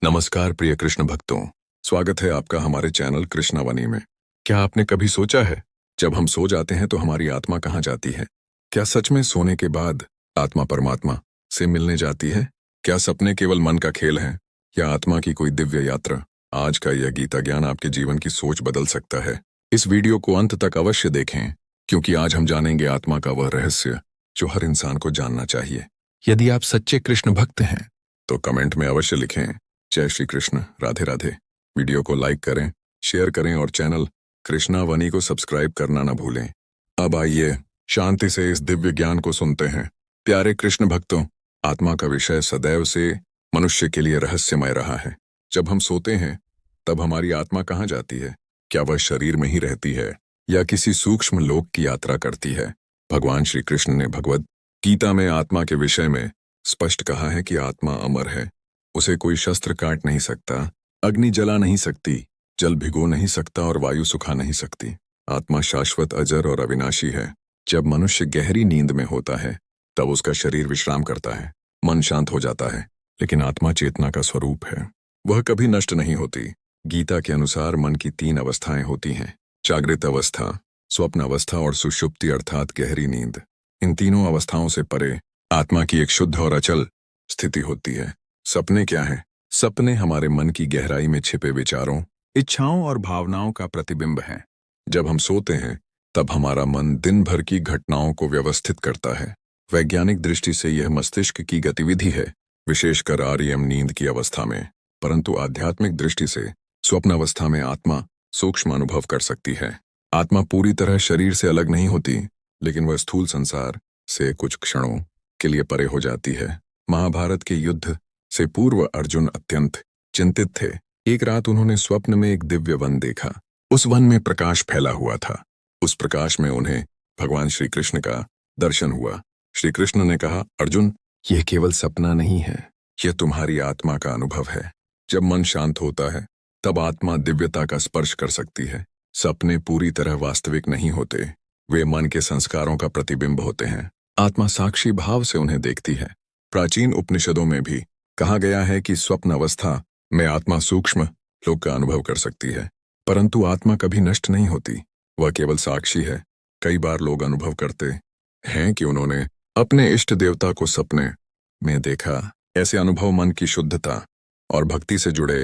नमस्कार प्रिय कृष्ण भक्तों, स्वागत है आपका हमारे चैनल कृष्णावनी में। क्या आपने कभी सोचा है, जब हम सो जाते हैं तो हमारी आत्मा कहाँ जाती है? क्या सच में सोने के बाद आत्मा परमात्मा से मिलने जाती है? क्या सपने केवल मन का खेल हैं या आत्मा की कोई दिव्य यात्रा? आज का यह गीता ज्ञान आपके जीवन की सोच बदल सकता है। इस वीडियो को अंत तक अवश्य देखें, क्योंकि आज हम जानेंगे आत्मा का वह रहस्य जो हर इंसान को जानना चाहिए। यदि आप सच्चे कृष्ण भक्त हैं तो कमेंट में अवश्य लिखें, जय श्री कृष्ण, राधे राधे। वीडियो को लाइक करें, शेयर करें और चैनल कृष्णावनी को सब्सक्राइब करना न भूलें। अब आइए शांति से इस दिव्य ज्ञान को सुनते हैं। प्यारे कृष्ण भक्तों, आत्मा का विषय सदैव से मनुष्य के लिए रहस्यमय रहा है। जब हम सोते हैं तब हमारी आत्मा कहाँ जाती है? क्या वह शरीर में ही रहती है या किसी सूक्ष्म लोक की यात्रा करती है? भगवान श्री कृष्ण ने भगवद गीता में आत्मा के विषय में स्पष्ट कहा है कि आत्मा अमर है। उसे कोई शस्त्र काट नहीं सकता, अग्नि जला नहीं सकती, जल भिगो नहीं सकता और वायु सुखा नहीं सकती। आत्मा शाश्वत, अजर और अविनाशी है। जब मनुष्य गहरी नींद में होता है तब उसका शरीर विश्राम करता है, मन शांत हो जाता है, लेकिन आत्मा चेतना का स्वरूप है। वह कभी नष्ट नहीं होती। गीता के अनुसार मन की 3 अवस्थाएं होती हैं: जागृत अवस्था, स्वप्न अवस्था और सुषुप्ति अर्थात गहरी नींद। इन तीनों अवस्थाओं से परे आत्मा की एक शुद्ध और अचल स्थिति होती है। सपने क्या हैं? सपने हमारे मन की गहराई में छिपे विचारों, इच्छाओं और भावनाओं का प्रतिबिंब हैं। जब हम सोते हैं तब हमारा मन दिन भर की घटनाओं को व्यवस्थित करता है। वैज्ञानिक दृष्टि से यह मस्तिष्क की गतिविधि है, विशेषकर REM नींद की अवस्था में। परंतु आध्यात्मिक दृष्टि से स्वप्न अवस्था में आत्मा सूक्ष्म अनुभव कर सकती है। आत्मा पूरी तरह शरीर से अलग नहीं होती, लेकिन वह स्थूल संसार से कुछ क्षणों के लिए परे हो जाती है। महाभारत के युद्ध से पूर्व अर्जुन अत्यंत चिंतित थे। एक रात उन्होंने स्वप्न में एक दिव्य वन देखा। उस वन में प्रकाश फैला हुआ था। उस प्रकाश में उन्हें भगवान श्री कृष्ण का दर्शन हुआ। श्री कृष्ण ने कहा, अर्जुन, यह केवल सपना नहीं है, यह तुम्हारी आत्मा का अनुभव है। जब मन शांत होता है तब आत्मा दिव्यता का स्पर्श कर सकती है। सपने पूरी तरह वास्तविक नहीं होते, वे मन के संस्कारों का प्रतिबिंब होते हैं। आत्मा साक्षी भाव से उन्हें देखती है। प्राचीन उपनिषदों में भी कहा गया है कि स्वप्न अवस्था में आत्मा सूक्ष्म लोक का अनुभव कर सकती है, परंतु आत्मा कभी नष्ट नहीं होती, वह केवल साक्षी है। कई बार लोग अनुभव करते हैं कि उन्होंने अपने इष्ट देवता को सपने में देखा। ऐसे अनुभव मन की शुद्धता और भक्ति से जुड़े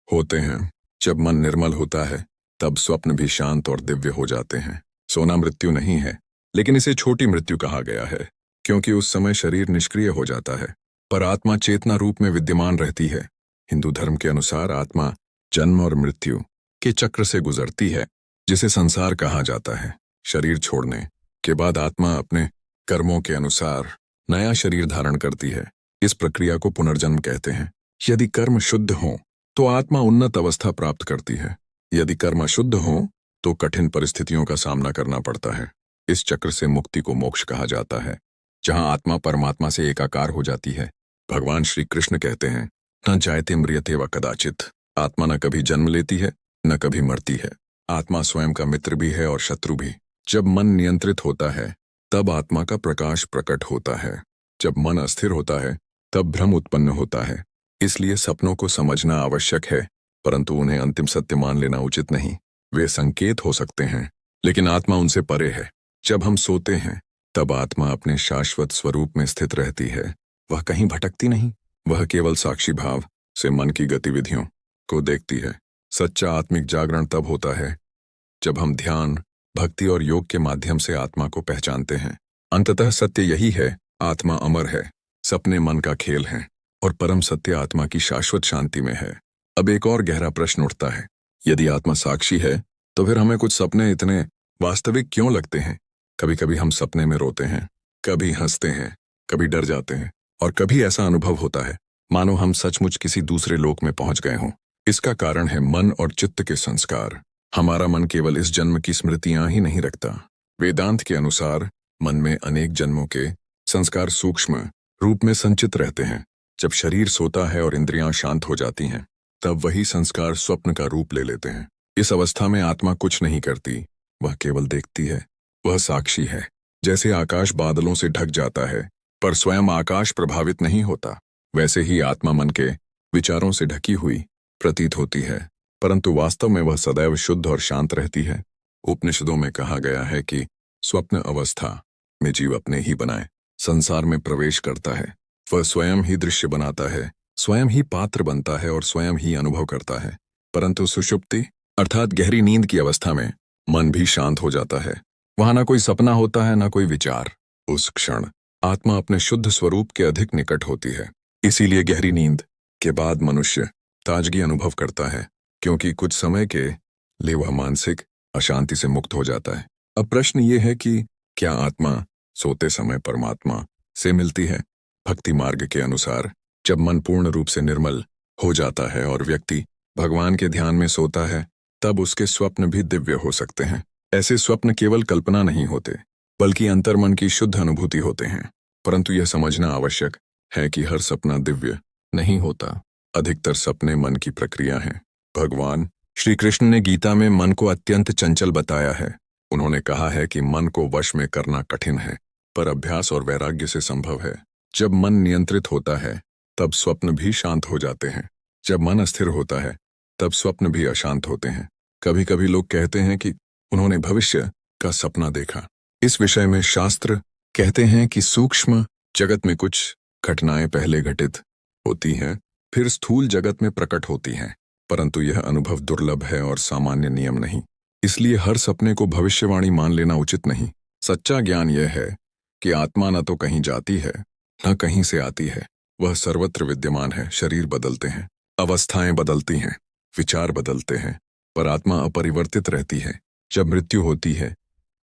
होते हैं। जब मन निर्मल होता है तब स्वप्न भी शांत और दिव्य हो जाते हैं। सोना मृत्यु नहीं है, लेकिन इसे छोटी मृत्यु कहा गया है, क्योंकि उस समय शरीर निष्क्रिय हो जाता है, पर आत्मा चेतना रूप में विद्यमान रहती है। हिंदू धर्म के अनुसार आत्मा जन्म और मृत्यु के चक्र से गुजरती है, जिसे संसार कहा जाता है। शरीर छोड़ने के बाद आत्मा अपने कर्मों के अनुसार नया शरीर धारण करती है। इस प्रक्रिया को पुनर्जन्म कहते हैं। यदि कर्म शुद्ध हो तो आत्मा उन्नत अवस्था प्राप्त करती है। यदि कर्म अशुद्ध हो तो कठिन परिस्थितियों का सामना करना पड़ता है। इस चक्र से मुक्ति को मोक्ष कहा जाता है, जहां आत्मा परमात्मा से एकाकार हो जाती है। भगवान श्री कृष्ण कहते हैं, न जायते म्रियते व कदाचित। आत्मा न कभी जन्म लेती है, न कभी मरती है। आत्मा स्वयं का मित्र भी है और शत्रु भी। जब मन नियंत्रित होता है तब आत्मा का प्रकाश प्रकट होता है। जब मन अस्थिर होता है तब भ्रम उत्पन्न होता है। इसलिए सपनों को समझना आवश्यक है, परंतु उन्हें अंतिम सत्य मान लेना उचित नहीं। वे संकेत हो सकते हैं, लेकिन आत्मा उनसे परे है। जब हम सोते हैं तब आत्मा अपने शाश्वत स्वरूप में स्थित रहती है। वह कहीं भटकती नहीं, वह केवल साक्षी भाव से मन की गतिविधियों को देखती है। सच्चा आत्मिक जागरण तब होता है जब हम ध्यान, भक्ति और योग के माध्यम से आत्मा को पहचानते हैं। अंततः सत्य यही है, आत्मा अमर है, सपने मन का खेल हैं और परम सत्य आत्मा की शाश्वत शांति में है। अब एक और गहरा प्रश्न उठता है, यदि आत्मा साक्षी है तो फिर हमें कुछ सपने इतने वास्तविक क्यों लगते हैं? कभी कभी हम सपने में रोते हैं, कभी हंसते हैं, कभी डर जाते हैं और कभी ऐसा अनुभव होता है मानो हम सचमुच किसी दूसरे लोक में पहुंच गए हों। इसका कारण है मन और चित्त के संस्कार। हमारा मन केवल इस जन्म की स्मृतियां ही नहीं रखता। वेदांत के अनुसार मन में अनेक जन्मों के संस्कार सूक्ष्म रूप में संचित रहते हैं। जब शरीर सोता है और इंद्रियां शांत हो जाती हैं, तब वही संस्कार स्वप्न का रूप ले लेते हैं। इस अवस्था में आत्मा कुछ नहीं करती, वह केवल देखती है। वह साक्षी है। जैसे आकाश बादलों से ढक जाता है पर स्वयं आकाश प्रभावित नहीं होता, वैसे ही आत्मा मन के विचारों से ढकी हुई प्रतीत होती है, परंतु वास्तव में वह सदैव शुद्ध और शांत रहती है। उपनिषदों में कहा गया है कि स्वप्न अवस्था में जीव अपने ही बनाए संसार में प्रवेश करता है। वह स्वयं ही दृश्य बनाता है, स्वयं ही पात्र बनता है और स्वयं ही अनुभव करता है। परंतु सुषुप्ति अर्थात गहरी नींद की अवस्था में मन भी शांत हो जाता है। वहां ना कोई सपना होता है, ना कोई विचार। उस क्षण आत्मा अपने शुद्ध स्वरूप के अधिक निकट होती है। इसीलिए गहरी नींद के बाद मनुष्य ताजगी अनुभव करता है, क्योंकि कुछ समय के लिए वह मानसिक अशांति से मुक्त हो जाता है। अब प्रश्न ये है कि क्या आत्मा सोते समय परमात्मा से मिलती है? भक्ति मार्ग के अनुसार जब मन पूर्ण रूप से निर्मल हो जाता है और व्यक्ति भगवान के ध्यान में सोता है, तब उसके स्वप्न भी दिव्य हो सकते हैं। ऐसे स्वप्न केवल कल्पना नहीं होते, बल्कि अंतर्मन की शुद्ध अनुभूति होते हैं। परंतु यह समझना आवश्यक है कि हर सपना दिव्य नहीं होता। अधिकतर सपने मन की प्रक्रिया हैं। भगवान श्री कृष्ण ने गीता में मन को अत्यंत चंचल बताया है। उन्होंने कहा है कि मन को वश में करना कठिन है, पर अभ्यास और वैराग्य से संभव है। जब मन नियंत्रित होता है, तब स्वप्न भी शांत हो जाते हैं। जब मन अस्थिर होता है, तब स्वप्न भी अशांत होते हैं। कभी कभी लोग कहते हैं कि उन्होंने भविष्य का सपना देखा। इस विषय में शास्त्र कहते हैं कि सूक्ष्म जगत में कुछ घटनाएं पहले घटित होती हैं, फिर स्थूल जगत में प्रकट होती हैं, परंतु यह अनुभव दुर्लभ है और सामान्य नियम नहीं। इसलिए हर सपने को भविष्यवाणी मान लेना उचित नहीं। सच्चा ज्ञान यह है कि आत्मा न तो कहीं जाती है, न कहीं से आती है। वह सर्वत्र विद्यमान है। शरीर बदलते हैं, अवस्थाएं बदलती हैं, विचार बदलते हैं, पर आत्मा अपरिवर्तित रहती है। जब मृत्यु होती है,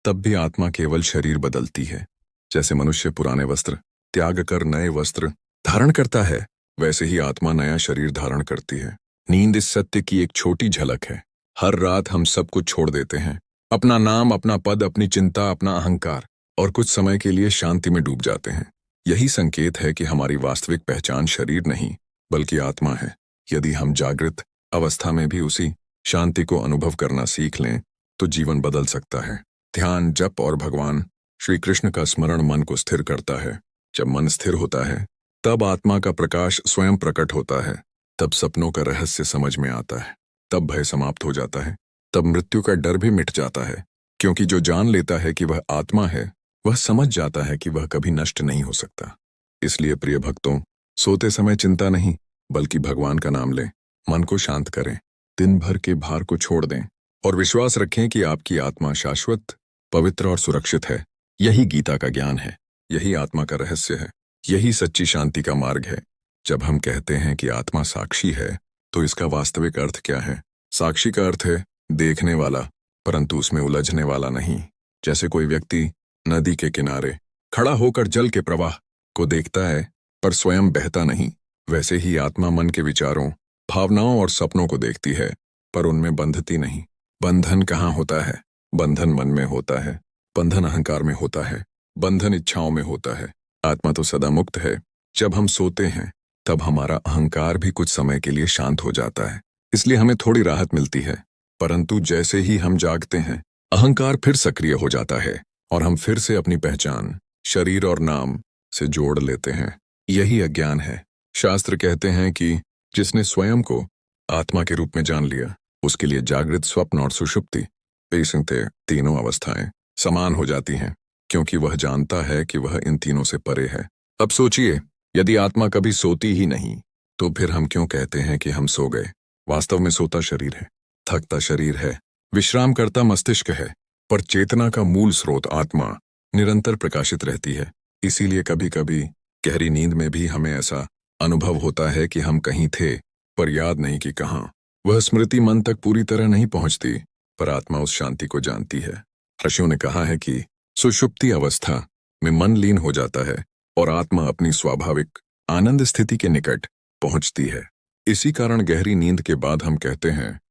तब भी आत्मा केवल शरीर बदलती है। जैसे मनुष्य पुराने वस्त्र त्याग कर नए वस्त्र धारण करता है, वैसे ही आत्मा नया शरीर धारण करती है। नींद इस सत्य की एक छोटी झलक है। हर रात हम सब कुछ छोड़ देते हैं, अपना नाम, अपना पद, अपनी चिंता, अपना अहंकार, और कुछ समय के लिए शांति में डूब जाते हैं। यही संकेत है कि हमारी वास्तविक पहचान शरीर नहीं, बल्कि आत्मा है। यदि हम जागृत अवस्था में भी उसी शांति को अनुभव करना सीख लें, तो जीवन बदल सकता है। ध्यान, जप और भगवान श्री कृष्ण का स्मरण मन को स्थिर करता है। जब मन स्थिर होता है, तब आत्मा का प्रकाश स्वयं प्रकट होता है। तब सपनों का रहस्य समझ में आता है, तब भय समाप्त हो जाता है, तब मृत्यु का डर भी मिट जाता है। क्योंकि जो जान लेता है कि वह आत्मा है, वह समझ जाता है कि वह कभी नष्ट नहीं हो सकता। इसलिए प्रिय भक्तों, सोते समय चिंता नहीं, बल्कि भगवान का नाम लें। मन को शांत करें, दिन भर के भार को छोड़ दें और विश्वास रखें कि आपकी आत्मा शाश्वत, पवित्र और सुरक्षित है। यही गीता का ज्ञान है, यही आत्मा का रहस्य है, यही सच्ची शांति का मार्ग है। जब हम कहते हैं कि आत्मा साक्षी है, तो इसका वास्तविक अर्थ क्या है? साक्षी का अर्थ है देखने वाला, परंतु उसमें उलझने वाला नहीं। जैसे कोई व्यक्ति नदी के किनारे खड़ा होकर जल के प्रवाह को देखता है, पर स्वयं बहता नहीं, वैसे ही आत्मा मन के विचारों, भावनाओं और सपनों को देखती है, पर उनमें बंधती नहीं। बंधन कहाँ होता है? बंधन मन में होता है, बंधन अहंकार में होता है, बंधन इच्छाओं में होता है। आत्मा तो सदा मुक्त है। जब हम सोते हैं, तब हमारा अहंकार भी कुछ समय के लिए शांत हो जाता है, इसलिए हमें थोड़ी राहत मिलती है। परंतु जैसे ही हम जागते हैं, अहंकार फिर सक्रिय हो जाता है और हम फिर से अपनी पहचान शरीर और नाम से जोड़ लेते हैं। यही अज्ञान है। शास्त्र कहते हैं कि जिसने स्वयं को आत्मा के रूप में जान लिया, उसके लिए जागृत, स्वप्न और सुषुप्ति पेशंते तीनों अवस्थाएं समान हो जाती हैं, क्योंकि वह जानता है कि वह इन तीनों से परे है। अब सोचिए, यदि आत्मा कभी सोती ही नहीं, तो फिर हम क्यों कहते हैं कि हम सो गए? वास्तव में सोता शरीर है, थकता शरीर है, विश्राम करता मस्तिष्क है, पर चेतना का मूल स्रोत आत्मा निरंतर प्रकाशित रहती है। इसीलिए कभी कभी गहरी नींद में भी हमें ऐसा अनुभव होता है कि हम कहीं थे, पर याद नहीं कि कहाँ। वह स्मृति मन तक पूरी तरह नहीं पहुंचती, पर आत्मा उस शांति को जानती है। ऋषियों ने कहा है कि सुषुप्ति अवस्था में मन लीन हो जाता है और आत्मा अपनी स्वाभाविक आनंद स्थिति के निकट पहुंचती है। इसी कारण गहरी नींद के बाद हम कहते हैं,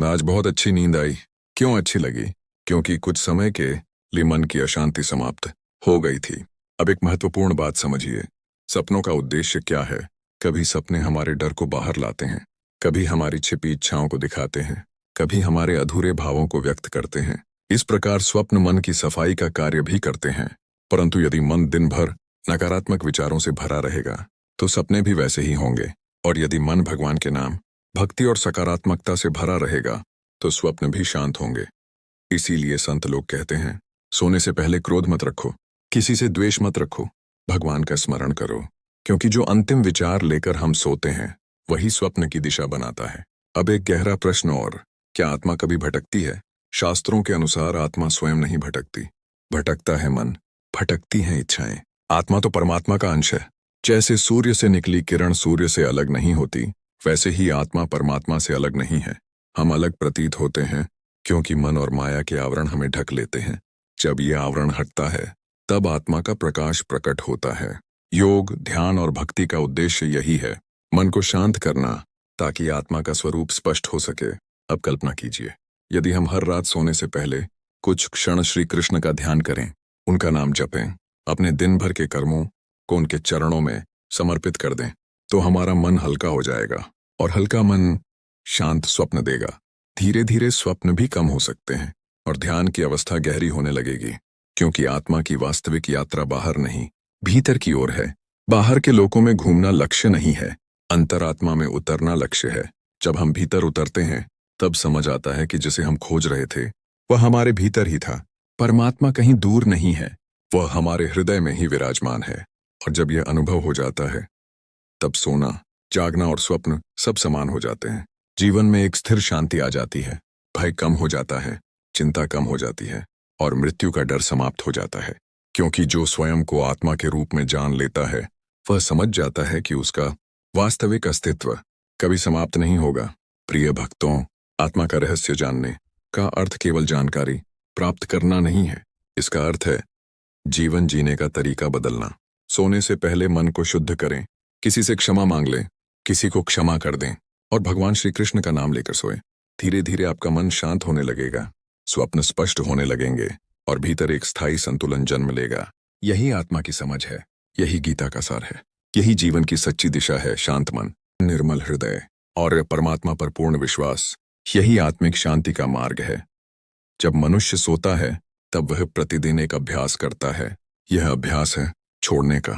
आज बहुत अच्छी नींद आई। क्यों अच्छी लगी? क्योंकि कुछ समय के लिए मन की अशांति समाप्त हो गई थी। अब एक महत्वपूर्ण बात समझिए, सपनों का उद्देश्य क्या है? कभी सपने हमारे डर को बाहर लाते हैं, कभी हमारी छिपी इच्छाओं को दिखाते हैं, कभी हमारे अधूरे भावों को व्यक्त करते हैं। इस प्रकार स्वप्न मन की सफाई का कार्य भी करते हैं। परंतु यदि मन दिन भर नकारात्मक विचारों से भरा रहेगा, तो सपने भी वैसे ही होंगे। और यदि मन भगवान के नाम, भक्ति और सकारात्मकता से भरा रहेगा तो स्वप्न भी शांत होंगे। इसीलिए संत लोग कहते हैं, सोने से पहले क्रोध मत रखो, किसी से द्वेष मत रखो, भगवान का स्मरण करो, क्योंकि जो अंतिम विचार लेकर हम सोते हैं वही स्वप्न की दिशा बनाता है। अब एक गहरा प्रश्न और, क्या आत्मा कभी भटकती है? शास्त्रों के अनुसार आत्मा स्वयं नहीं भटकती, भटकता है मन, भटकती हैं इच्छाएं। आत्मा तो परमात्मा का अंश है। जैसे सूर्य से निकली किरण सूर्य से अलग नहीं होती, वैसे ही आत्मा परमात्मा से अलग नहीं है। हम अलग प्रतीत होते हैं क्योंकि मन और माया के आवरण हमें ढक लेते हैं। जब ये आवरण हटता है तब आत्मा का प्रकाश प्रकट होता है। योग, ध्यान और भक्ति का उद्देश्य यही है, मन को शांत करना ताकि आत्मा का स्वरूप स्पष्ट हो सके। अब कल्पना कीजिए, यदि हम हर रात सोने से पहले कुछ क्षण श्री कृष्ण का ध्यान करें, उनका नाम जपें, अपने दिन भर के कर्मों को उनके चरणों में समर्पित कर दें, तो हमारा मन हल्का हो जाएगा और हल्का मन शांत स्वप्न देगा। धीरे धीरे स्वप्न भी कम हो सकते हैं और ध्यान की अवस्था गहरी होने लगेगी, क्योंकि आत्मा की वास्तविक यात्रा बाहर नहीं, भीतर की ओर है। बाहर के लोकों में घूमना लक्ष्य नहीं है, अंतरात्मा में उतरना लक्ष्य है। जब हम भीतर उतरते हैं तब समझ आता है कि जिसे हम खोज रहे थे वह हमारे भीतर ही था। परमात्मा कहीं दूर नहीं है, वह हमारे हृदय में ही विराजमान है। और जब यह अनुभव हो जाता है तब सोना, जागना और स्वप्न सब समान हो जाते हैं। जीवन में एक स्थिर शांति आ जाती है, भय कम हो जाता है, चिंता कम हो जाती है और मृत्यु का डर समाप्त हो जाता है। क्योंकि जो स्वयं को आत्मा के रूप में जान लेता है वह समझ जाता है कि उसका वास्तविक अस्तित्व कभी समाप्त नहीं होगा। प्रिय भक्तों, आत्मा का रहस्य जानने का अर्थ केवल जानकारी प्राप्त करना नहीं है, इसका अर्थ है जीवन जीने का तरीका बदलना। सोने से पहले मन को शुद्ध करें, किसी से क्षमा मांग लें, किसी को क्षमा कर दें और भगवान श्री कृष्ण का नाम लेकर सोएं। धीरे धीरे आपका मन शांत होने लगेगा, स्वप्न स्पष्ट होने लगेंगे और भीतर एक स्थायी संतुलन जन्म लेगा। यही आत्मा की समझ है, यही गीता का सार है, यही जीवन की सच्ची दिशा है। शांत मन, निर्मल हृदय और परमात्मा पर पूर्ण विश्वास, यही आत्मिक शांति का मार्ग है। जब मनुष्य सोता है तब वह प्रतिदिन एक अभ्यास करता है। यह अभ्यास है छोड़ने का।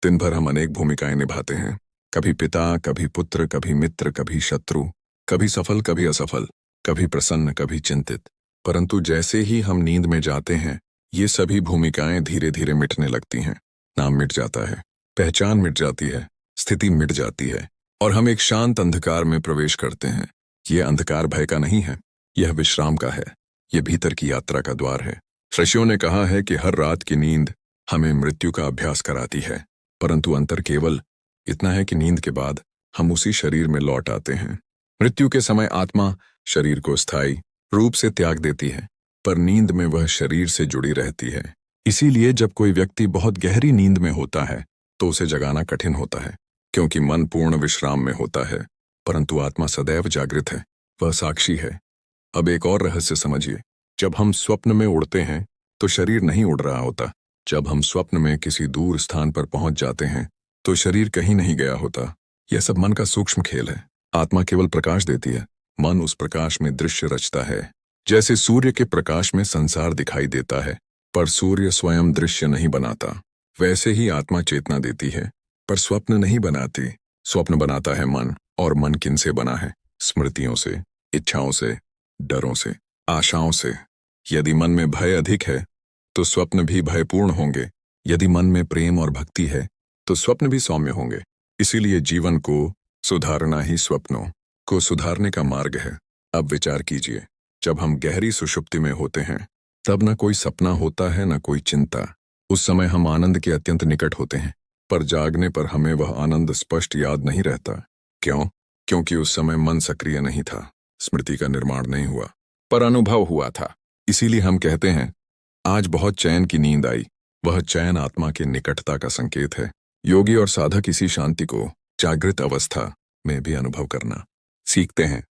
दिन भर हम अनेक भूमिकाएं निभाते हैं, कभी पिता, कभी पुत्र, कभी मित्र, कभी शत्रु, कभी सफल, कभी असफल, कभी प्रसन्न, कभी चिंतित। परंतु जैसे ही हम नींद में जाते हैं ये सभी भूमिकाएं धीरे धीरे मिटने लगती हैं। नाम मिट जाता है, पहचान मिट जाती है, स्थिति मिट जाती है और हम एक शांत अंधकार में प्रवेश करते हैं। यह अंधकार भय का नहीं है, यह विश्राम का है, यह भीतर की यात्रा का द्वार है। ऋषियों ने कहा है कि हर रात की नींद हमें मृत्यु का अभ्यास कराती है, परंतु अंतर केवल इतना है कि नींद के बाद हम उसी शरीर में लौट आते हैं। मृत्यु के समय आत्मा शरीर को स्थायी रूप से त्याग देती है, पर नींद में वह शरीर से जुड़ी रहती है। इसीलिए जब कोई व्यक्ति बहुत गहरी नींद में होता है तो उसे जगाना कठिन होता है, क्योंकि मन पूर्ण विश्राम में होता है, परंतु आत्मा सदैव जागृत है, वह साक्षी है। अब एक और रहस्य समझिए, जब हम स्वप्न में उड़ते हैं तो शरीर नहीं उड़ रहा होता। जब हम स्वप्न में किसी दूर स्थान पर पहुंच जाते हैं तो शरीर कहीं नहीं गया होता। यह सब मन का सूक्ष्म खेल है। आत्मा केवल प्रकाश देती है, मन उस प्रकाश में दृश्य रचता है। जैसे सूर्य के प्रकाश में संसार दिखाई देता है, पर सूर्य स्वयं दृश्य नहीं बनाता, वैसे ही आत्मा चेतना देती है पर स्वप्न नहीं बनाती। स्वप्न बनाता है मन, और मन किनसे बना है? स्मृतियों से, इच्छाओं से, डरों से, आशाओं से। यदि मन में भय अधिक है तो स्वप्न भी भयपूर्ण होंगे। यदि मन में प्रेम और भक्ति है तो स्वप्न भी सौम्य होंगे। इसीलिए जीवन को सुधारना ही स्वप्नों को सुधारने का मार्ग है। अब विचार कीजिए, जब हम गहरी सुषुप्ति में होते हैं तब न कोई सपना होता है, न कोई चिंता। उस समय हम आनंद के अत्यंत निकट होते हैं, पर जागने पर हमें वह आनंद स्पष्ट याद नहीं रहता। क्यों? क्योंकि उस समय मन सक्रिय नहीं था, स्मृति का निर्माण नहीं हुआ, पर अनुभव हुआ था। इसीलिए हम कहते हैं, आज बहुत चैन की नींद आई। वह चैन आत्मा के निकटता का संकेत है। योगी और साधक इसी शांति को जागृत अवस्था में भी अनुभव करना सीखते हैं।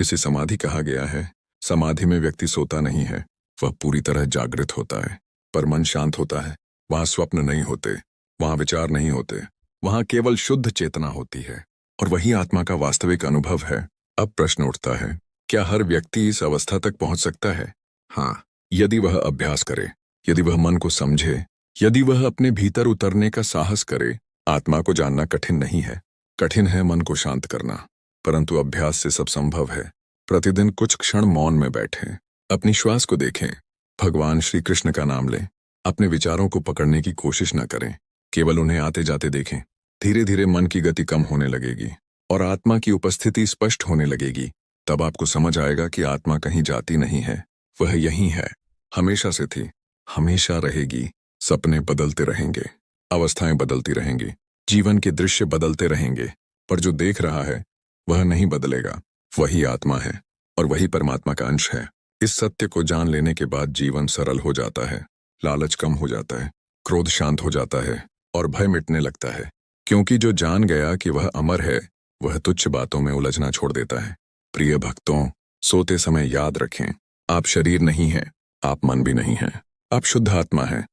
इसे समाधि कहा गया है। समाधि में व्यक्ति सोता नहीं है, वह पूरी तरह जागृत होता है, पर मन शांत होता है। वहां स्वप्न नहीं होते, वहां विचार नहीं होते, वहां केवल शुद्ध चेतना होती है, और वही आत्मा का वास्तविक अनुभव है। अब प्रश्न उठता है, क्या हर व्यक्ति इस अवस्था तक पहुंच सकता है? हाँ, यदि वह अभ्यास करे, यदि वह मन को समझे, यदि वह अपने भीतर उतरने का साहस करे। आत्मा को जानना कठिन नहीं है, कठिन है मन को शांत करना, परंतु अभ्यास से सब संभव है। प्रतिदिन कुछ क्षण मौन में बैठें, अपनी श्वास को देखें, भगवान श्री कृष्ण का नाम लें। अपने विचारों को पकड़ने की कोशिश न करें, केवल उन्हें आते जाते देखें। धीरे धीरे मन की गति कम होने लगेगी और आत्मा की उपस्थिति स्पष्ट होने लगेगी। तब आपको समझ आएगा कि आत्मा कहीं जाती नहीं है, वह यहीं है, हमेशा से थी, हमेशा रहेगी। सपने बदलते रहेंगे, अवस्थाएं बदलती रहेंगी, जीवन के दृश्य बदलते रहेंगे, पर जो देख रहा है वह नहीं बदलेगा। वही आत्मा है और वही परमात्मा का अंश है। इस सत्य को जान लेने के बाद जीवन सरल हो जाता है, लालच कम हो जाता है, क्रोध शांत हो जाता है और भय मिटने लगता है। क्योंकि जो जान गया कि वह अमर है, वह तुच्छ बातों में उलझना छोड़ देता है। प्रिय भक्तों, सोते समय याद रखें, आप शरीर नहीं हैं, आप मन भी नहीं हैं, आप शुद्ध आत्मा हैं।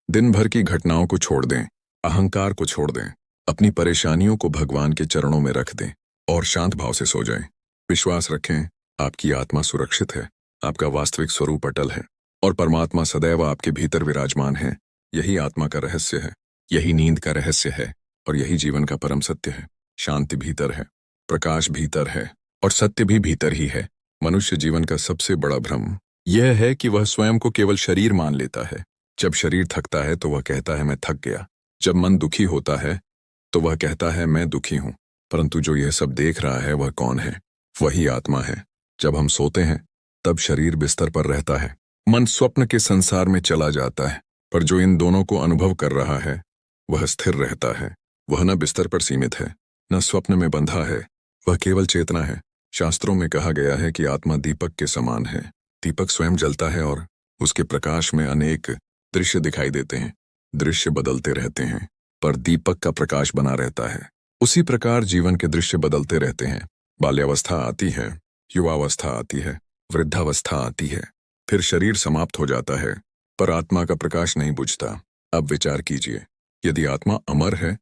दिन भर की घटनाओं को छोड़ दें, अहंकार को छोड़ दें, अपनी परेशानियों को भगवान के चरणों में रख दें और शांत भाव से सो जाएं। विश्वास रखें, आपकी आत्मा सुरक्षित है, आपका वास्तविक स्वरूप अटल है और परमात्मा सदैव आपके भीतर विराजमान है। यही आत्मा का रहस्य है, यही नींद का रहस्य है और यही जीवन का परम सत्य है। शांति भीतर है, प्रकाश भीतर है और सत्य भी भीतर ही है। मनुष्य जीवन का सबसे बड़ा भ्रम यह है कि वह स्वयं को केवल शरीर मान लेता है। जब शरीर थकता है तो वह कहता है मैं थक गया, जब मन दुखी होता है तो वह कहता है मैं दुखी हूं। परंतु जो यह सब देख रहा है वह कौन है? वही आत्मा है। जब हम सोते हैं तब शरीर बिस्तर पर रहता है, मन स्वप्न के संसार में चला जाता है, पर जो इन दोनों को अनुभव कर रहा है वह स्थिर रहता है। वह न बिस्तर पर सीमित है, न स्वप्न में बंधा है, वह केवल चेतना है। शास्त्रों में कहा गया है कि आत्मा दीपक के समान है। दीपक स्वयं जलता है और उसके प्रकाश में अनेक दृश्य दिखाई देते हैं। दृश्य बदलते रहते हैं पर दीपक का प्रकाश बना रहता है। उसी प्रकार जीवन के दृश्य बदलते रहते हैं। बाल्यावस्था आती है, युवावस्था आती है, वृद्धावस्था आती है, फिर शरीर समाप्त हो जाता है, पर आत्मा का प्रकाश नहीं बुझता। अब विचार कीजिए, यदि आत्मा अमर है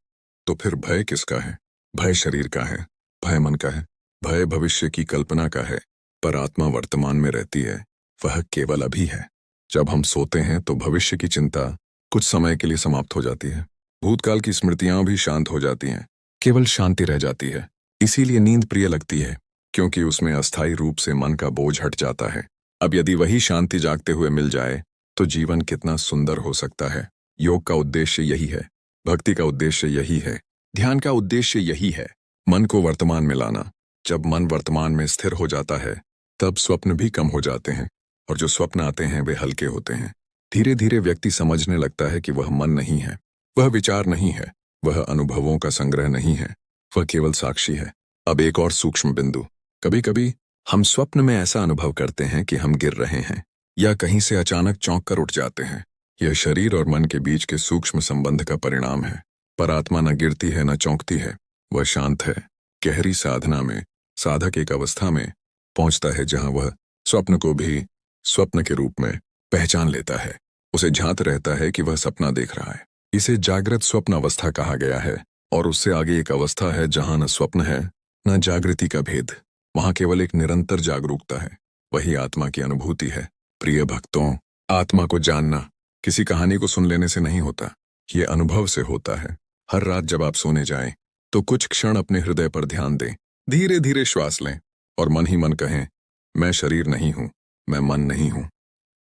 तो फिर भय किसका है? भय शरीर का है, भय मन का है, भय भविष्य की कल्पना का है, पर आत्मा वर्तमान में रहती है, वह केवल अभी है। जब हम सोते हैं तो भविष्य की चिंता कुछ समय के लिए समाप्त हो जाती है, भूतकाल की स्मृतियां भी शांत हो जाती हैं, केवल शांति रह जाती है। इसीलिए नींद प्रिय लगती है, क्योंकि उसमें अस्थायी रूप से मन का बोझ हट जाता है। अब यदि वही शांति जागते हुए मिल जाए तो जीवन कितना सुंदर हो सकता है। योग का उद्देश्य यही है, भक्ति का उद्देश्य यही है, ध्यान का उद्देश्य यही है, मन को वर्तमान में लाना। जब मन वर्तमान में स्थिर हो जाता है तब स्वप्न भी कम हो जाते हैं और जो स्वप्न आते हैं वे हल्के होते हैं। धीरे धीरे व्यक्ति समझने लगता है कि वह मन नहीं है, वह विचार नहीं है, वह अनुभवों का संग्रह नहीं है, वह केवल साक्षी है। अब एक और सूक्ष्म बिंदु, कभी कभी हम स्वप्न में ऐसा अनुभव करते हैं कि हम गिर रहे हैं या कहीं से अचानक चौंक कर उठ जाते हैं। यह शरीर और मन के बीच के सूक्ष्म संबंध का परिणाम है। पर आत्मा न गिरती है न चौंकती है, वह शांत है। गहरी साधना में साधक एक अवस्था में पहुंचता है जहां वह स्वप्न को भी स्वप्न के रूप में पहचान लेता है। उसे झांत रहता है कि वह सपना देख रहा है। इसे जागृत स्वप्न अवस्था कहा गया है। और उससे आगे एक अवस्था है जहां न स्वप्न है न जागृति का भेद, वहां केवल एक निरंतर जागरूकता है। वही आत्मा की अनुभूति है। प्रिय भक्तों, आत्मा को जानना किसी कहानी को सुन लेने से नहीं होता, ये अनुभव से होता है। हर रात जब आप सोने जाएं तो कुछ क्षण अपने हृदय पर ध्यान दें, धीरे धीरे श्वास लें और मन ही मन कहें, मैं शरीर नहीं हूं, मैं मन नहीं हूं,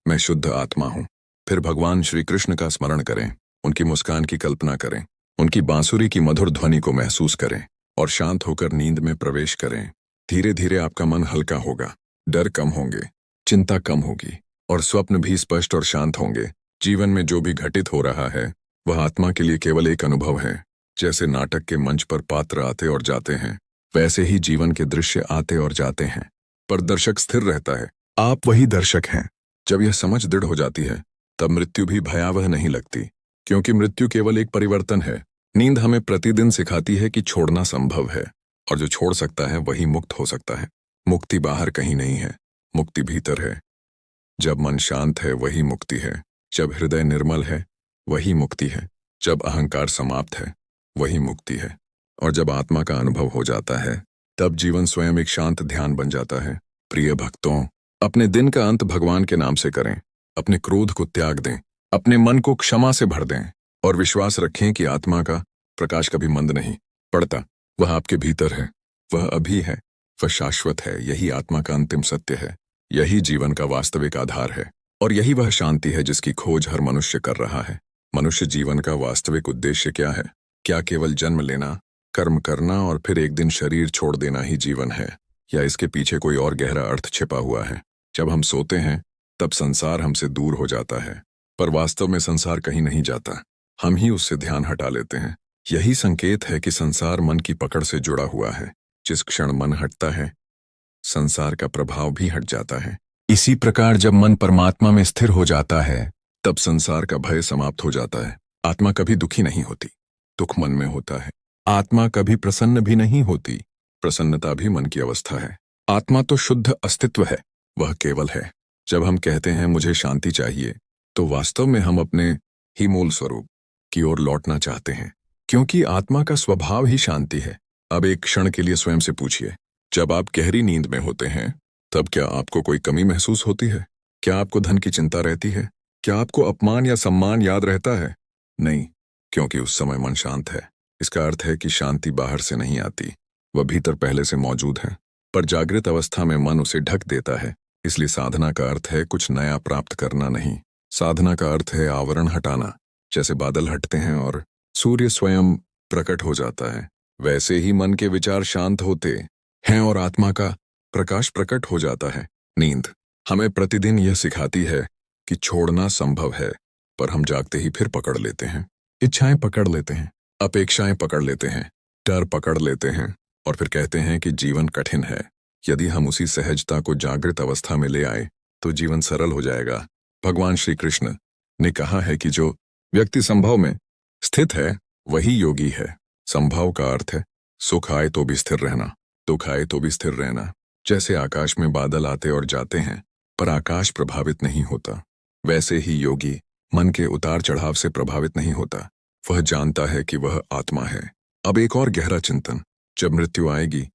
मैं शुद्ध आत्मा हूं। फिर भगवान श्री कृष्ण का स्मरण करें, उनकी मुस्कान की कल्पना करें, उनकी बांसुरी की मधुर ध्वनि को महसूस करें और शांत होकर नींद में प्रवेश करें। धीरे धीरे आपका मन हल्का होगा, डर कम होंगे, चिंता कम होगी और स्वप्न भी स्पष्ट और शांत होंगे। जीवन में जो भी घटित हो रहा है वह आत्मा के लिए केवल एक अनुभव है। जैसे नाटक के मंच पर पात्र आते और जाते हैं, वैसे ही जीवन के दृश्य आते और जाते हैं, पर दर्शक स्थिर रहता है। आप वही दर्शक हैं। जब यह समझ दृढ़ हो जाती है तब मृत्यु भी भयावह नहीं लगती, क्योंकि मृत्यु केवल एक परिवर्तन है। नींद हमें प्रतिदिन सिखाती है कि छोड़ना संभव है और जो छोड़ सकता है वही मुक्त हो सकता है। मुक्ति बाहर कहीं नहीं है, मुक्ति भीतर है। जब मन शांत है वही मुक्ति है, जब हृदय निर्मल है वही मुक्ति है, जब अहंकार समाप्त है वही मुक्ति है और जब आत्मा का अनुभव हो जाता है तब जीवन स्वयं एक शांत ध्यान बन जाता है। प्रिय भक्तों, अपने दिन का अंत भगवान के नाम से करें, अपने क्रोध को त्याग दें, अपने मन को क्षमा से भर दें और विश्वास रखें कि आत्मा का प्रकाश कभी मंद नहीं पड़ता, वह आपके भीतर है, वह अभी है, वह शाश्वत है। यही आत्मा का अंतिम सत्य है, यही जीवन का वास्तविक आधार है, और यही वह शांति है जिसकी खोज हर मनुष्य कर रहा है। मनुष्य जीवन का वास्तविक उद्देश्य क्या है? क्या केवल जन्म लेना, कर्म करना और फिर एक दिन शरीर छोड़ देना ही जीवन है, या इसके पीछे कोई और गहरा अर्थ छिपा हुआ है? जब हम सोते हैं तब संसार हमसे दूर हो जाता है, पर वास्तव में संसार कहीं नहीं जाता, हम ही उससे ध्यान हटा लेते हैं। यही संकेत है कि संसार मन की पकड़ से जुड़ा हुआ है। जिस क्षण मन हटता है, संसार का प्रभाव भी हट जाता है। इसी प्रकार जब मन परमात्मा में स्थिर हो जाता है, तब संसार का भय समाप्त हो जाता है। आत्मा कभी दुखी नहीं होती, दुख मन में होता है। आत्मा कभी प्रसन्न भी नहीं होती, प्रसन्नता भी मन की अवस्था है। आत्मा तो शुद्ध अस्तित्व है, वह केवल है। जब हम कहते हैं मुझे शांति चाहिए, तो वास्तव में हम अपने ही मूल स्वरूप की ओर लौटना चाहते हैं, क्योंकि आत्मा का स्वभाव ही शांति है। अब एक क्षण के लिए स्वयं से पूछिए, जब आप गहरी नींद में होते हैं, तब क्या आपको कोई कमी महसूस होती है? क्या आपको धन की चिंता रहती है? क्या आपको अपमान या सम्मान याद रहता है? नहीं, क्योंकि उस समय मन शांत है। इसका अर्थ है कि शांति बाहर से नहीं आती, वह भीतर पहले से मौजूद है, पर जागृत अवस्था में मन उसे ढक देता है। इसलिए साधना का अर्थ है कुछ नया प्राप्त करना नहीं, साधना का अर्थ है आवरण हटाना। जैसे बादल हटते हैं और सूर्य स्वयं प्रकट हो जाता है, वैसे ही मन के विचार शांत होते हैं और आत्मा का प्रकाश प्रकट हो जाता है। नींद हमें प्रतिदिन यह सिखाती है कि छोड़ना संभव है, पर हम जागते ही फिर पकड़ लेते हैं। इच्छाएं पकड़ लेते हैं, अपेक्षाएं पकड़ लेते हैं, डर पकड़ लेते हैं, और फिर कहते हैं कि जीवन कठिन है। यदि हम उसी सहजता को जागृत अवस्था में ले आए, तो जीवन सरल हो जाएगा। भगवान श्री कृष्ण ने कहा है कि जो व्यक्ति संभव में स्थित है, वही योगी है। संभव का अर्थ है सुख आए तो भी स्थिर रहना, दुख आए तो भी स्थिर रहना। जैसे आकाश में बादल आते और जाते हैं, पर आकाश प्रभावित नहीं होता, वैसे ही योगी मन के उतार चढ़ाव से प्रभावित नहीं होता। वह जानता है कि वह आत्मा है। अब एक और गहरा चिंतन, जब मृत्यु आएगी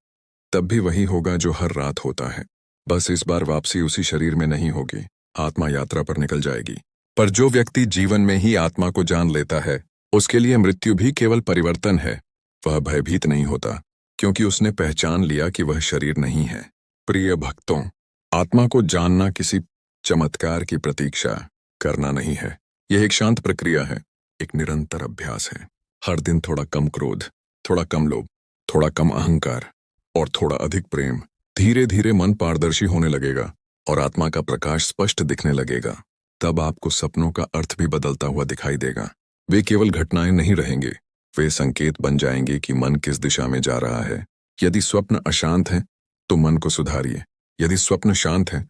तब भी वही होगा जो हर रात होता है, बस इस बार वापसी उसी शरीर में नहीं होगी। आत्मा यात्रा पर निकल जाएगी। पर जो व्यक्ति जीवन में ही आत्मा को जान लेता है, उसके लिए मृत्यु भी केवल परिवर्तन है। वह भयभीत नहीं होता, क्योंकि उसने पहचान लिया कि वह शरीर नहीं है। प्रिय भक्तों, आत्मा को जानना किसी चमत्कार की प्रतीक्षा करना नहीं है। यह एक शांत प्रक्रिया है, एक निरंतर अभ्यास है। हर दिन थोड़ा कम क्रोध, थोड़ा कम लोभ, थोड़ा कम अहंकार और थोड़ा अधिक प्रेम। धीरे धीरे मन पारदर्शी होने लगेगा और आत्मा का प्रकाश स्पष्ट दिखने लगेगा। तब आपको सपनों का अर्थ भी बदलता हुआ दिखाई देगा। वे केवल घटनाएं नहीं रहेंगे, वे संकेत बन जाएंगे कि मन किस दिशा में जा रहा है। यदि स्वप्न अशांत है तो मन को सुधारिए, यदि स्वप्न शांत है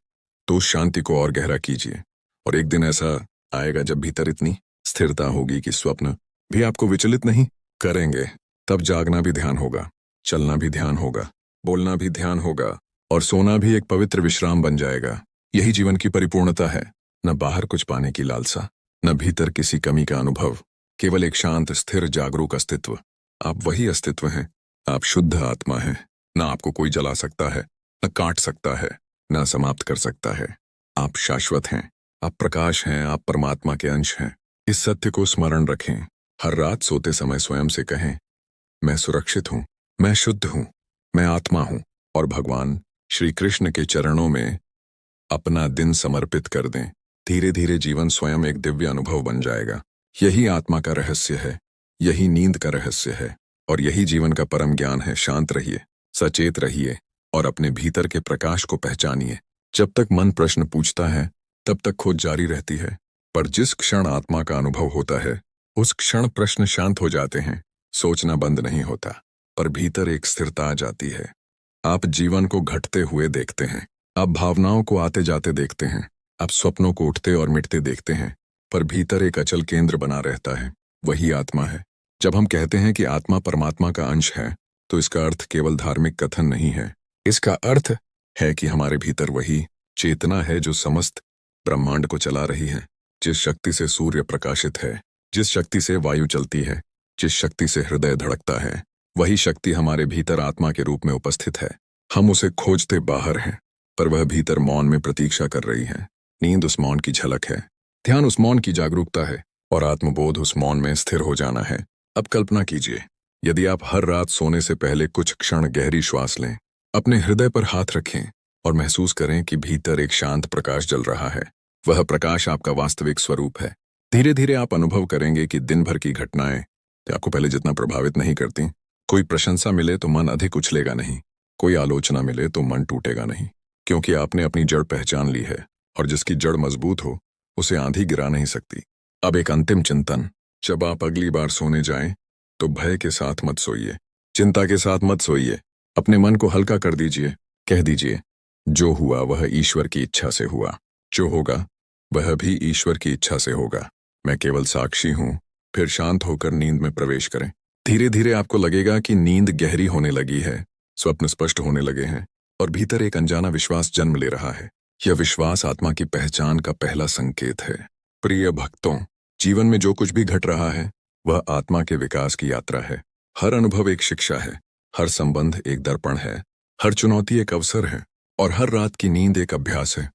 तो उस शांति को और गहरा कीजिए। और एक दिन ऐसा आएगा जब भीतर इतनी स्थिरता होगी कि स्वप्न भी आपको विचलित नहीं करेंगे। तब जागना भी ध्यान होगा, चलना भी ध्यान होगा, बोलना भी ध्यान होगा, और सोना भी एक पवित्र विश्राम बन जाएगा। यही जीवन की परिपूर्णता है, न बाहर कुछ पाने की लालसा, न भीतर किसी कमी का अनुभव, केवल एक शांत स्थिर जागरूक अस्तित्व। आप वही अस्तित्व हैं, आप शुद्ध आत्मा हैं। न आपको कोई जला सकता है, न काट सकता है, न समाप्त कर सकता है। आप शाश्वत हैं, आप प्रकाश हैं, आप परमात्मा के अंश हैं। इस सत्य को स्मरण रखें। हर रात सोते समय स्वयं से कहें, मैं सुरक्षित हूँ, मैं शुद्ध हूँ, मैं आत्मा हूँ, और भगवान श्री कृष्ण के चरणों में अपना दिन समर्पित कर दें। धीरे धीरे जीवन स्वयं एक दिव्य अनुभव बन जाएगा। यही आत्मा का रहस्य है, यही नींद का रहस्य है, और यही जीवन का परम ज्ञान है। शांत रहिए, सचेत रहिए और अपने भीतर के प्रकाश को पहचानिए। जब तक मन प्रश्न पूछता है, तब तक खोज जारी रहती है, पर जिस क्षण आत्मा का अनुभव होता है, उस क्षण प्रश्न शांत हो जाते हैं। सोचना बंद नहीं होता, पर भीतर एक स्थिरता आ जाती है। आप जीवन को घटते हुए देखते हैं, आप भावनाओं को आते जाते देखते हैं, आप स्वप्नों को उठते और मिटते देखते हैं, पर भीतर एक अचल केंद्र बना रहता है, वही आत्मा है। जब हम कहते हैं कि आत्मा परमात्मा का अंश है, तो इसका अर्थ केवल धार्मिक कथन नहीं है। इसका अर्थ है कि हमारे भीतर वही चेतना है जो समस्त ब्रह्मांड को चला रही है। जिस शक्ति से सूर्य प्रकाशित है, जिस शक्ति से वायु चलती है, जिस शक्ति से हृदय धड़कता है, वही शक्ति हमारे भीतर आत्मा के रूप में उपस्थित है। हम उसे खोजते बाहर हैं, पर वह भीतर मौन में प्रतीक्षा कर रही है। नींद उस मौन की झलक है, ध्यान उस मौन की जागरूकता है, और आत्मबोध उस मौन में स्थिर हो जाना है। अब कल्पना कीजिए, यदि आप हर रात सोने से पहले कुछ क्षण गहरी श्वास लें, अपने हृदय पर हाथ रखें और महसूस करें कि भीतर एक शांत प्रकाश जल रहा है, वह प्रकाश आपका वास्तविक स्वरूप है। धीरे धीरे आप अनुभव करेंगे कि दिन भर की घटनाएं आपको पहले जितना प्रभावित नहीं करती। कोई प्रशंसा मिले तो मन अधिक उछलेगा नहीं, कोई आलोचना मिले तो मन टूटेगा नहीं, क्योंकि आपने अपनी जड़ पहचान ली है और जिसकी जड़ मजबूत हो उसे आंधी गिरा नहीं सकती। अब एक अंतिम चिंतन, जब आप अगली बार सोने जाएं तो भय के साथ मत सोइए, चिंता के साथ मत सोइए। अपने मन को हल्का कर दीजिए, कह दीजिए, जो हुआ वह ईश्वर की इच्छा से हुआ, जो होगा वह भी ईश्वर की इच्छा से होगा। मैं केवल साक्षी हूं। फिर शांत होकर नींद में प्रवेश करें। धीरे धीरे आपको लगेगा कि नींद गहरी होने लगी है, स्वप्न स्पष्ट होने लगे हैं और भीतर एक अनजाना विश्वास जन्म ले रहा है। यह विश्वास आत्मा की पहचान का पहला संकेत है। प्रिय भक्तों, जीवन में जो कुछ भी घट रहा है वह आत्मा के विकास की यात्रा है। हर अनुभव एक शिक्षा है, हर संबंध एक दर्पण है, हर चुनौती एक अवसर है और हर रात की नींद एक अभ्यास है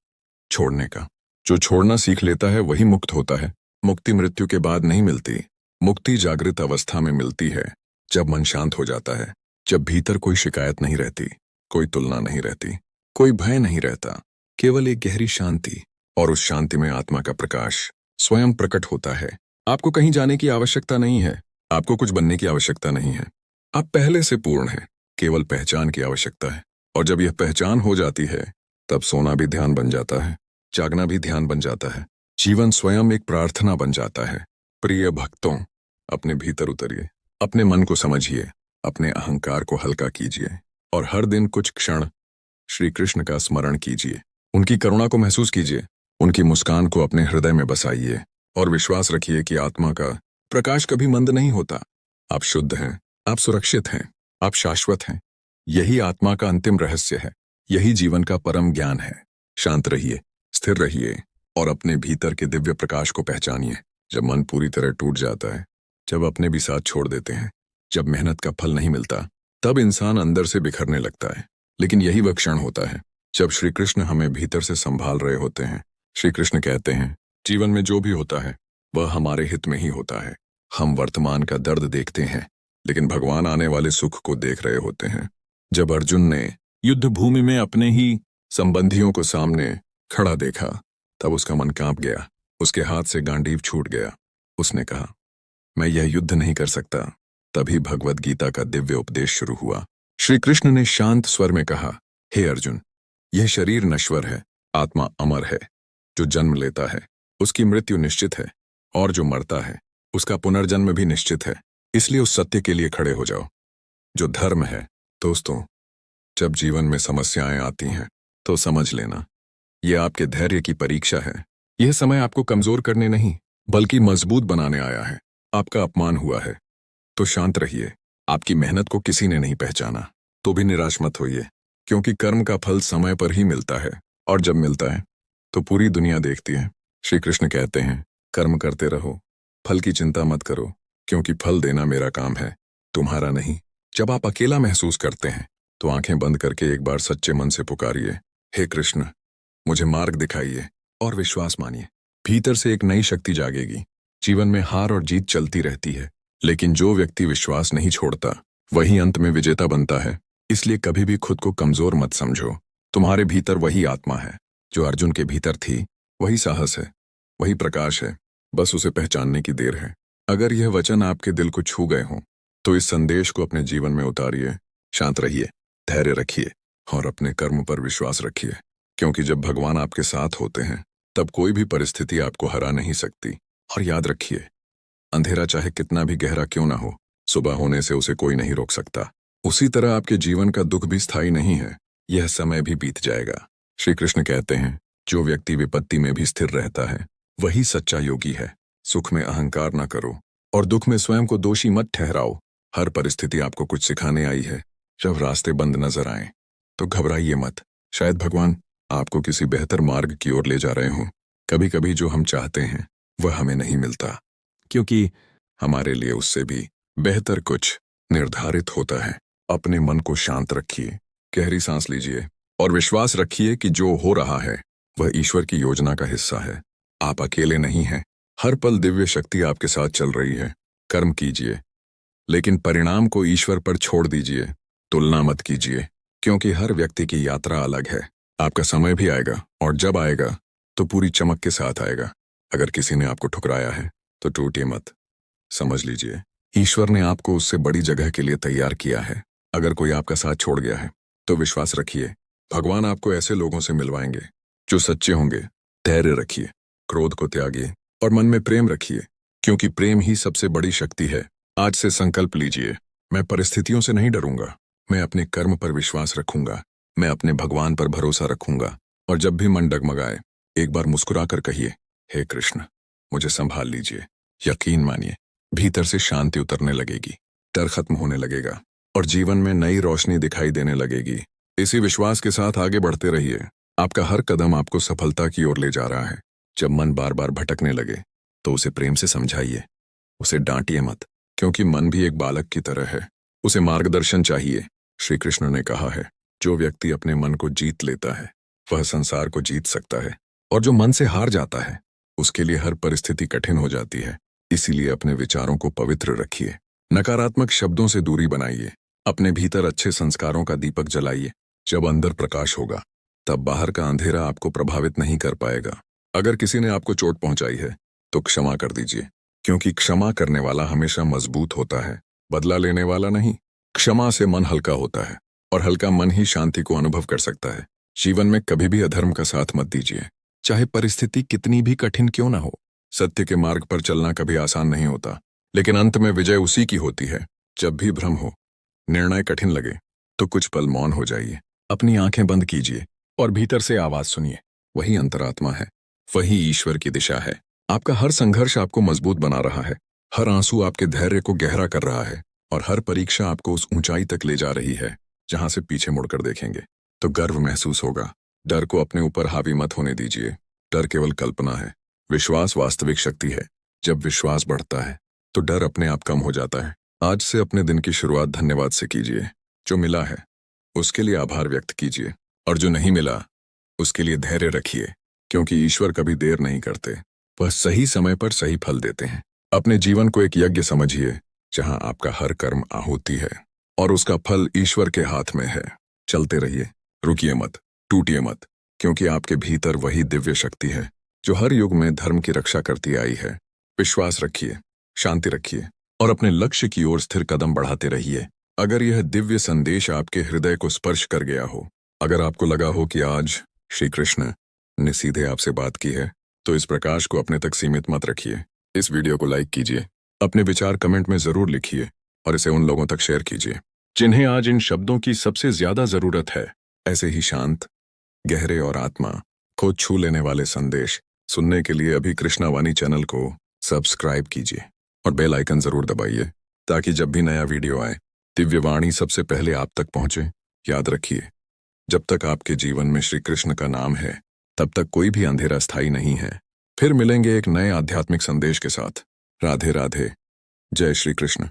छोड़ने का। जो छोड़ना सीख लेता है वही मुक्त होता है। मुक्ति मृत्यु के बाद नहीं मिलती, मुक्ति जागृत अवस्था में मिलती है, जब मन शांत हो जाता है, जब भीतर कोई शिकायत नहीं रहती, कोई तुलना नहीं रहती, कोई भय नहीं रहता, केवल एक गहरी शांति, और उस शांति में आत्मा का प्रकाश स्वयं प्रकट होता है। आपको कहीं जाने की आवश्यकता नहीं है, आपको कुछ बनने की आवश्यकता नहीं है। आप पहले से पूर्ण हैं, केवल पहचान की आवश्यकता है। और जब यह पहचान हो जाती है तब सोना भी ध्यान बन जाता है, जागना भी ध्यान बन जाता है, जीवन स्वयं एक प्रार्थना बन जाता है। प्रिय भक्तों, अपने भीतर उतरिए, अपने मन को समझिए, अपने अहंकार को हल्का कीजिए और हर दिन कुछ क्षण श्री कृष्ण का स्मरण कीजिए। उनकी करुणा को महसूस कीजिए, उनकी मुस्कान को अपने हृदय में बसाइए और विश्वास रखिए कि आत्मा का प्रकाश कभी मंद नहीं होता। आप शुद्ध हैं, आप सुरक्षित हैं, आप शाश्वत हैं। यही आत्मा का अंतिम रहस्य है, यही जीवन का परम ज्ञान है। शांत रहिए, स्थिर रहिए और अपने भीतर के दिव्य प्रकाश को पहचानिए। जब मन पूरी तरह टूट जाता है, जब अपने भी साथ छोड़ देते हैं, जब मेहनत का फल नहीं मिलता, तब इंसान अंदर से बिखरने लगता है। लेकिन यही वह क्षण होता है जब श्री कृष्ण हमें भीतर से संभाल रहे होते हैं। श्री कृष्ण कहते हैं, जीवन में जो भी होता है वह हमारे हित में ही होता है। हम वर्तमान का दर्द देखते हैं, लेकिन भगवान आने वाले सुख को देख रहे होते हैं। जब अर्जुन ने युद्ध भूमि में अपने ही संबंधियों को सामने खड़ा देखा, तब उसका मन कांप गया, उसके हाथ से गांडीव छूट गया। उसने कहा, मैं यह युद्ध नहीं कर सकता। तभी भगवद गीता का दिव्य उपदेश शुरू हुआ। श्री कृष्ण ने शांत स्वर में कहा, हे अर्जुन, यह शरीर नश्वर है, आत्मा अमर है। जो जन्म लेता है उसकी मृत्यु निश्चित है, और जो मरता है उसका पुनर्जन्म भी निश्चित है। इसलिए उस सत्य के लिए खड़े हो जाओ जो धर्म है। दोस्तों, जब जीवन में समस्याएं आती हैं तो समझ लेना, यह आपके धैर्य की परीक्षा है। यह समय आपको कमजोर करने नहीं बल्कि मजबूत बनाने आया है। आपका अपमान हुआ है तो शांत रहिए। आपकी मेहनत को किसी ने नहीं पहचाना तो भी निराश मत होइए, क्योंकि कर्म का फल समय पर ही मिलता है, और जब मिलता है तो पूरी दुनिया देखती है। श्री कृष्ण कहते हैं, कर्म करते रहो, फल की चिंता मत करो, क्योंकि फल देना मेरा काम है, तुम्हारा नहीं। जब आप अकेला महसूस करते हैं तो आंखें बंद करके एक बार सच्चे मन से पुकारिए, हे कृष्ण, मुझे मार्ग दिखाइए, और विश्वास मानिए। भीतर से एक नई शक्ति जागेगी। जीवन में हार और जीत चलती रहती है, लेकिन जो व्यक्ति विश्वास नहीं छोड़ता वही अंत में विजेता बनता है। इसलिए कभी भी खुद को कमजोर मत समझो। तुम्हारे भीतर वही आत्मा है जो अर्जुन के भीतर थी, वही साहस है, वही प्रकाश है, बस उसे पहचानने की देर है। अगर यह वचन आपके दिल को छू गए हों तो इस संदेश को अपने जीवन में उतारिए। शांत रहिए, धैर्य रखिए और अपने कर्म पर विश्वास रखिए, क्योंकि जब भगवान आपके साथ होते हैं तब कोई भी परिस्थिति आपको हरा नहीं सकती। और याद रखिए, अंधेरा चाहे कितना भी गहरा क्यों ना हो, सुबह होने से उसे कोई नहीं रोक सकता। उसी तरह आपके जीवन का दुख भी स्थायी नहीं है, यह समय भी बीत जाएगा। श्री कृष्ण कहते हैं, जो व्यक्ति विपत्ति में भी स्थिर रहता है वही सच्चा योगी है। सुख में अहंकार न करो और दुख में स्वयं को दोषी मत ठहराओ। हर परिस्थिति आपको कुछ सिखाने आई है। जब रास्ते बंद नजर आए तो घबराइए मत, शायद भगवान आपको किसी बेहतर मार्ग की ओर ले जा रहे हों। कभी कभी जो हम चाहते हैं वह हमें नहीं मिलता, क्योंकि हमारे लिए उससे भी बेहतर कुछ निर्धारित होता है। अपने मन को शांत रखिए, गहरी सांस लीजिए और विश्वास रखिए कि जो हो रहा है वह ईश्वर की योजना का हिस्सा है। आप अकेले नहीं हैं, हर पल दिव्य शक्ति आपके साथ चल रही है। कर्म कीजिए, लेकिन परिणाम को ईश्वर पर छोड़ दीजिए। तुलना मत कीजिए, क्योंकि हर व्यक्ति की यात्रा अलग है। आपका समय भी आएगा, और जब आएगा तो पूरी चमक के साथ आएगा। अगर किसी ने आपको ठुकराया है तो टूटिए मत। समझ लीजिए, ईश्वर ने आपको उससे बड़ी जगह के लिए तैयार किया है। अगर कोई आपका साथ छोड़ गया है तो विश्वास रखिए, भगवान आपको ऐसे लोगों से मिलवाएंगे जो सच्चे होंगे। धैर्य रखिए, क्रोध को त्यागिए और मन में प्रेम रखिए, क्योंकि प्रेम ही सबसे बड़ी शक्ति है। आज से संकल्प लीजिए, मैं परिस्थितियों से नहीं डरूंगा, मैं अपने कर्म पर विश्वास रखूंगा, मैं अपने भगवान पर भरोसा रखूंगा। और जब भी मन डगमगाए, एक बार मुस्कुरा कर कहिए, हे कृष्ण, मुझे संभाल लीजिए। यकीन मानिए, भीतर से शांति उतरने लगेगी, डर खत्म होने लगेगा और जीवन में नई रोशनी दिखाई देने लगेगी। इसी विश्वास के साथ आगे बढ़ते रहिए। आपका हर कदम आपको सफलता की ओर ले जा रहा है। जब मन बार बार भटकने लगे तो उसे प्रेम से समझाइए, उसे डांटिए मत, क्योंकि मन भी एक बालक की तरह है, उसे मार्गदर्शन चाहिए। श्री कृष्ण ने कहा है, जो व्यक्ति अपने मन को जीत लेता है वह संसार को जीत सकता है, और जो मन से हार जाता है उसके लिए हर परिस्थिति कठिन हो जाती है। इसीलिए अपने विचारों को पवित्र रखिए, नकारात्मक शब्दों से दूरी बनाइए, अपने भीतर अच्छे संस्कारों का दीपक जलाइए। जब अंदर प्रकाश होगा तब बाहर का अंधेरा आपको प्रभावित नहीं कर पाएगा। अगर किसी ने आपको चोट पहुंचाई है तो क्षमा कर दीजिए, क्योंकि क्षमा करने वाला हमेशा मजबूत होता है, बदला लेने वाला नहीं। क्षमा से मन हल्का होता है, और हल्का मन ही शांति को अनुभव कर सकता है। जीवन में कभी भी अधर्म का साथ मत दीजिए, चाहे परिस्थिति कितनी भी कठिन क्यों ना हो। सत्य के मार्ग पर चलना कभी आसान नहीं होता, लेकिन अंत में विजय उसी की होती है। जब भी भ्रम हो, निर्णय कठिन लगे, तो कुछ पल मौन हो जाइए, अपनी आंखें बंद कीजिए और भीतर से आवाज सुनिए। वही अंतरात्मा है, वही ईश्वर की दिशा है। आपका हर संघर्ष आपको मजबूत बना रहा है, हर आंसू आपके धैर्य को गहरा कर रहा है, और हर परीक्षा आपको उस ऊंचाई तक ले जा रही है जहां से पीछे मुड़कर देखेंगे तो गर्व महसूस होगा। डर को अपने ऊपर हावी मत होने दीजिए। डर केवल कल्पना है, विश्वास वास्तविक शक्ति है। जब विश्वास बढ़ता है तो डर अपने आप कम हो जाता है। आज से अपने दिन की शुरुआत धन्यवाद से कीजिए। जो मिला है उसके लिए आभार व्यक्त कीजिए, और जो नहीं मिला उसके लिए धैर्य रखिए, क्योंकि ईश्वर कभी देर नहीं करते, वह सही समय पर सही फल देते हैं। अपने जीवन को एक यज्ञ समझिए, जहां आपका हर कर्म आहुति है और उसका फल ईश्वर के हाथ में है। चलते रहिए, रुकिए मत, टूटिए मत, क्योंकि आपके भीतर वही दिव्य शक्ति है जो हर युग में धर्म की रक्षा करती आई है। विश्वास रखिए, शांति रखिए और अपने लक्ष्य की ओर स्थिर कदम बढ़ाते रहिए। अगर यह दिव्य संदेश आपके हृदय को स्पर्श कर गया हो, अगर आपको लगा हो कि आज श्री कृष्ण ने सीधे आपसे बात की है, तो इस प्रकाश को अपने तक सीमित मत रखिए। इस वीडियो को लाइक कीजिए, अपने विचार कमेंट में जरूर लिखिए और इसे उन लोगों तक शेयर कीजिए जिन्हें आज इन शब्दों की सबसे ज्यादा जरूरत है। ऐसे ही शांत, गहरे और आत्मा को छू लेने वाले संदेश सुनने के लिए अभी कृष्णावानी चैनल को सब्सक्राइब कीजिए और बेल आइकन जरूर दबाइए, ताकि जब भी नया वीडियो आए दिव्य वाणी सबसे पहले आप तक पहुंचे। याद रखिए, जब तक आपके जीवन में श्री कृष्ण का नाम है तब तक कोई भी अंधेरा स्थायी नहीं है। फिर मिलेंगे एक नए आध्यात्मिक संदेश के साथ। राधे राधे, जय श्री कृष्ण।